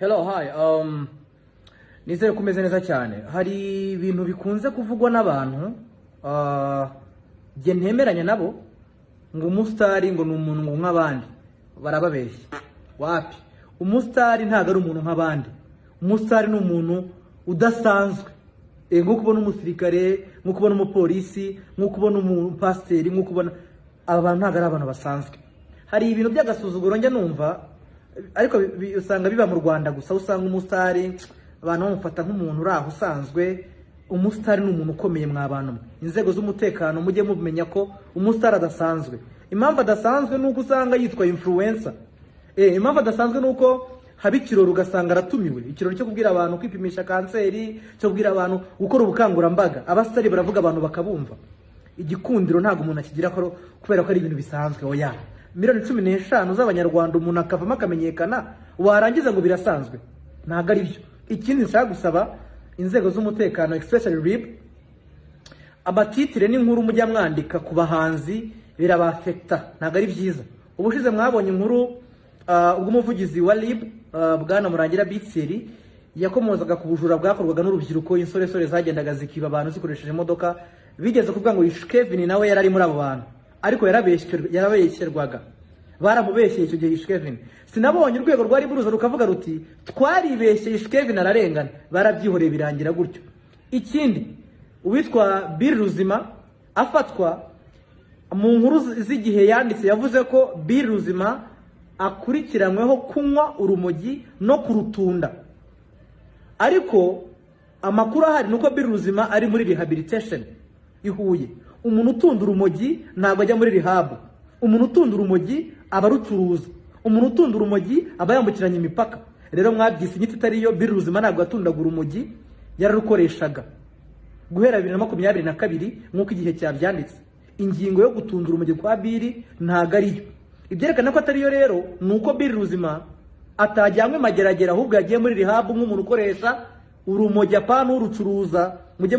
Hello, hi. Nizere kumeze neza cyane. Hari ibintu bikunze kuvugwa n'abantu je ntemeranya nabo ngo umustar ngo n'umuntu nk'abandi barababeshya. Wapi? Umustar ntago ari umuntu nk'abandi. Umustar ni umuntu udasanzwe. Nko kubona umusirikare, nko kubona umupolisi, nko kubona umupasteri, nko kubona abantu ntago ari abantu basanzwe. Hari ibintu by'agasuzuguro njya numva ariko usanga biba mu Rwanda gusa, usanga umusitari abantu bamufata nk'umuntu uraho usanzwe. Umusitari ni umuntu ukomeye mw'abantu. Inzego z'umutekano mujye mumenya ko umusitari adasanzwe. Impamvu adasanzwe nuko usanga yitwa influencer. Impamvu adasanzwe nuko haba ikirori ugasanga aratumiwe, ikirori cyo kubwira abantu kwipimisha kanseri, cyo kubwira abantu gukora ubukangurambaga. Abasitari baravuga abantu bakabumva. Igikundiro ntago umuntu akigira kubera ko ari ibintu bisanzwe. Oya, miliyoni 15 z'abanyarwanda umuntu akavamo akamenyekana, warangiza ngo birasanzwe. Ntago ari byo. Ikindi nshaka gusaba inzego z'umutekano, especially RIB, abatitire n'inkuru mujya mwandika ku bahanzi birabafekta, ntago ari byiza. Ubushize mwabonye inkuru ubwo umuvugizi wa RIB bwana Murangira Bitseri yakomozaga ku bujura bwakorwaga n'urubyiruko, insoresore zagendaga zikiba abantu zikoresheje imodoka, bigeze kuvuga ngo Kevin nawe yarari muri abo bantu, ariko yarabeshyerwaga. Baramubeshyeye icyo gihe Kevin. Sinabonye urwego rwari buruza rukavuga ruti twaribeshyeye Kevin ararengana, barabyihoreye birangira gutyo. Ikindi, uwitwa Bill Ruzima afatwa mu nkuru z'igihe yanditse yavuze ko Bill Ruzima akurikiranyweho kunywa urumogi no kurutunda. Ariko amakuru ahari nuko Bill Ruzima ari muri rehabilitation i Huye. Umuntu utunda urumogi ntabwo ajya muri rehab. Umuntu utunda urumogi aba rucuruza. Umuntu utunda urumogi aba yambukiranya imipaka. Rero mwabyise inyito itariyo. Bill Ruzima ntabwo atundaga urumogi, yararukoreshaga guhera 2022 nk'uko igihe cyabyanditse. Ingingo yo gutunda urumogi kwa Bill ntago ariyo. Ibyerekana ko atariyo rero nuko Bill Ruzima atajyanywe mageragera, ahubwo yagiye muri rehab nk'umuntu ukoresha urumogi apana urucuruza. Mujye